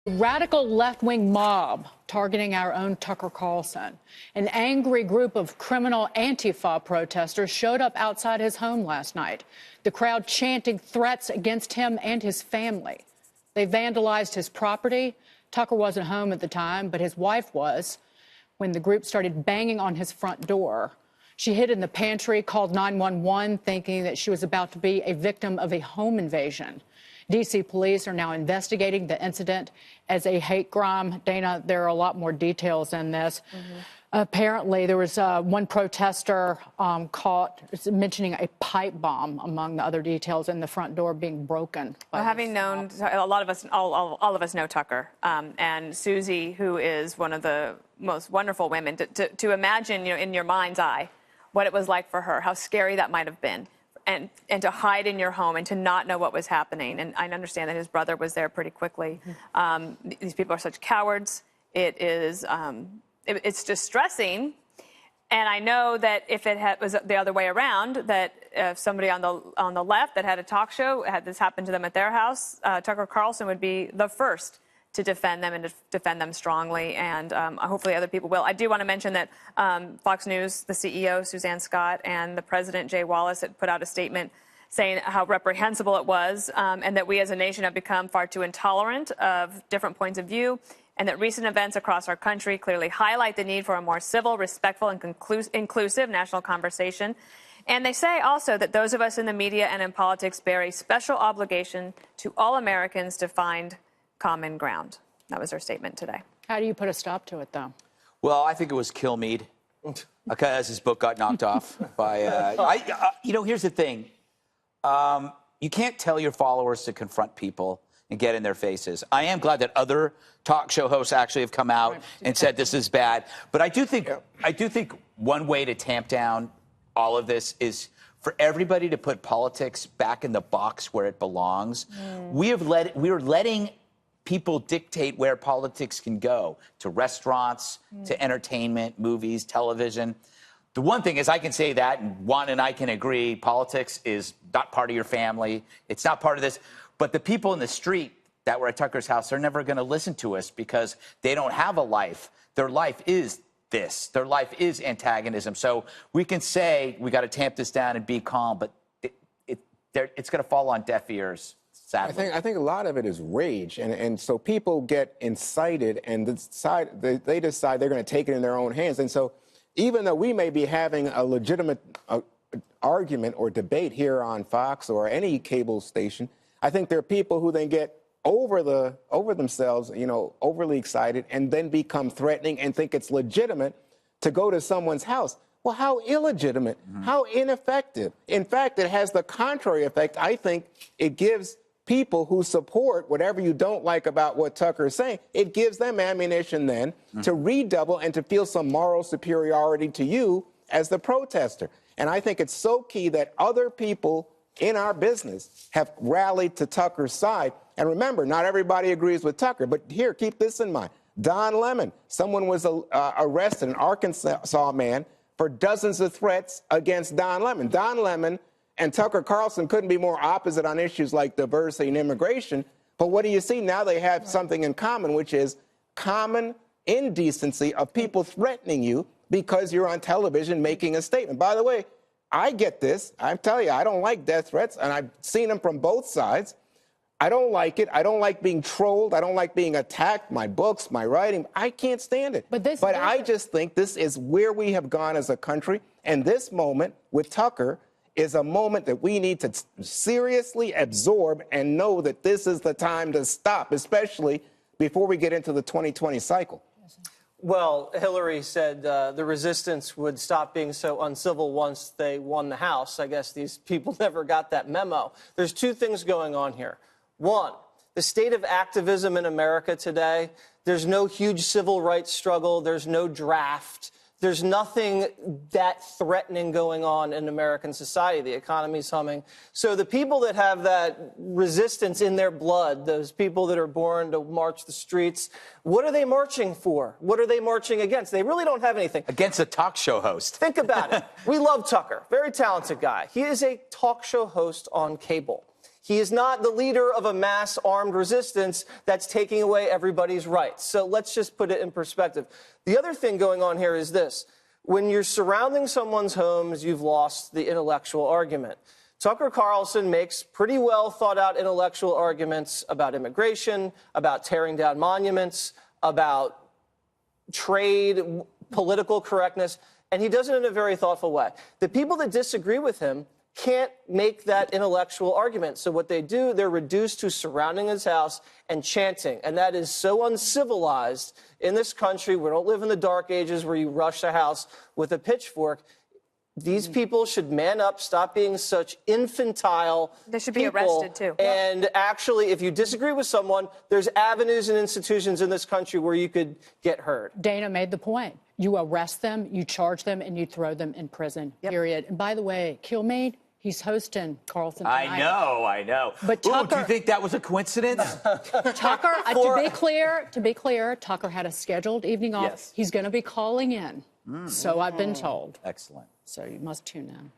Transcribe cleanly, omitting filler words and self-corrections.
Radical left-wing mob targeting our own Tucker Carlson. An angry group of criminal Antifa protesters showed up outside his home last night, the crowd chanting threats against him and his family. They vandalized his property. Tucker wasn't home at the time, but his wife was when the group started banging on his front door. She hid in the pantry, called 911, thinking that she was about to be a victim of a home invasion. D.C. police are now investigating the incident as a hate crime. Dana, there are a lot more details in this. Apparently, there was one protester caught mentioning a pipe bomb among the other details, and the front door being broken. Well, having known, a lot of us, all of us know Tucker, and Susie, who is one of the most wonderful women, to imagine, in your mind's eye, what it was like for her, how scary that might have been. And to hide in your home and to not know what was happening. And I understand that his brother was there pretty quickly. These people are such cowards. It's distressing. And I know that if it was the other way around, that if somebody on the left that had a talk show had this happen to them at their house, Tucker Carlson would be the first to defend them and to defend them strongly, and hopefully other people will. I do want to mention that Fox News, the CEO, Suzanne Scott, and the president, Jay Wallace, had put out a statement saying how reprehensible it was, and that we as a nation have become far too intolerant of different points of view, and that recent events across our country clearly highlight the need for a more civil, respectful, and inclusive national conversation. And they say also that those of us in the media and in politics bear a special obligation to all Americans to find common ground. That was their statement today. How do you put a stop to it, though? Well, I think it was Kilmeade, because his book got knocked off by. Here's the thing: you can't tell your followers to confront people and get in their faces. I am glad that other talk show hosts actually have come out and said this is bad. But I do think one way to tamp down all of this is for everybody to put politics back in the box where it belongs. We are letting people dictate where politics can go, to restaurants, to entertainment, movies, television. The one thing is, I can say that, and Juan and I can agree, politics is not part of your family. It's not part of this. But the people in the street that were at Tucker's house, they're never going to listen to us because they don't have a life. Their life is this. Their life is antagonism. So we can say we got to tamp this down and be calm, but it's going to fall on deaf ears. Sadly. I think a lot of it is rage, and so people get incited and they decide they're going to take it in their own hands. And so even though we may be having a legitimate argument or debate here on Fox or any cable station, I think there are people who then get over themselves, overly excited, and then become threatening and think it's legitimate to go to someone's house. Well, how illegitimate, how ineffective. In fact, it has the contrary effect. I think it gives people who support whatever you don't like about what Tucker is saying, it gives them ammunition then to redouble and to feel some moral superiority to you as the protester. And I think it's so key that other people in our business have rallied to Tucker's side. And remember, not everybody agrees with Tucker, but here, keep this in mind. Don Lemon, someone was arrested, an Arkansas man, for dozens of threats against Don Lemon. Don Lemon and Tucker Carlson couldn't be more opposite on issues like diversity and immigration. But what do you see? Now they have something in common, which is common indecency of people threatening you because you're on television making a statement. By the way, I get this. I tell you, I don't like death threats, and I've seen them from both sides. I don't like it. I don't like being trolled. I don't like being attacked. My books, my writing, I can't stand it. But I just think this is where we have gone as a country. And this moment with Tucker is a moment that we need to seriously absorb and know that this is the time to stop, especially before we get into the 2020 cycle. Well, Hillary said the resistance would stop being so uncivil once they won the House. I guess these people never got that memo. There's two things going on here. One, the state of activism in America today, there's no huge civil rights struggle. There's no draft. There's nothing that threatening going on in American society. The economy's humming. So the people that have that resistance in their blood, those people that are born to march the streets, what are they marching for? What are they marching against? They really don't have anything. Against a talk show host. Think about it. We love Tucker. Very talented guy. He is a talk show host on cable. He is not the leader of a mass armed resistance that's taking away everybody's rights. So let's just put it in perspective. The other thing going on here is this. When you're surrounding someone's homes, you've lost the intellectual argument. Tucker Carlson makes pretty well thought out intellectual arguments about immigration, about tearing down monuments, about trade, political correctness, and he does it in a very thoughtful way. The people that disagree with him can't make that intellectual argument. So what they do, they're reduced to surrounding his house and chanting. And that is so uncivilized in this country. We don't live in the dark ages where you rush a house with a pitchfork. These people should man up, stop being such infantile. They should be people. arrested, too. And actually, if you disagree with someone, there's avenues and institutions in this country where you could get heard. Dana made the point. You arrest them, you charge them, and you throw them in prison, period. And by the way, Kilmeade, he's hosting Carlson tonight. I know. But Ooh, Tucker, do you think that was a coincidence? Tucker, to be clear, Tucker had a scheduled evening off. Yes. He's going to be calling in. So I've been told. Excellent. So you must tune in.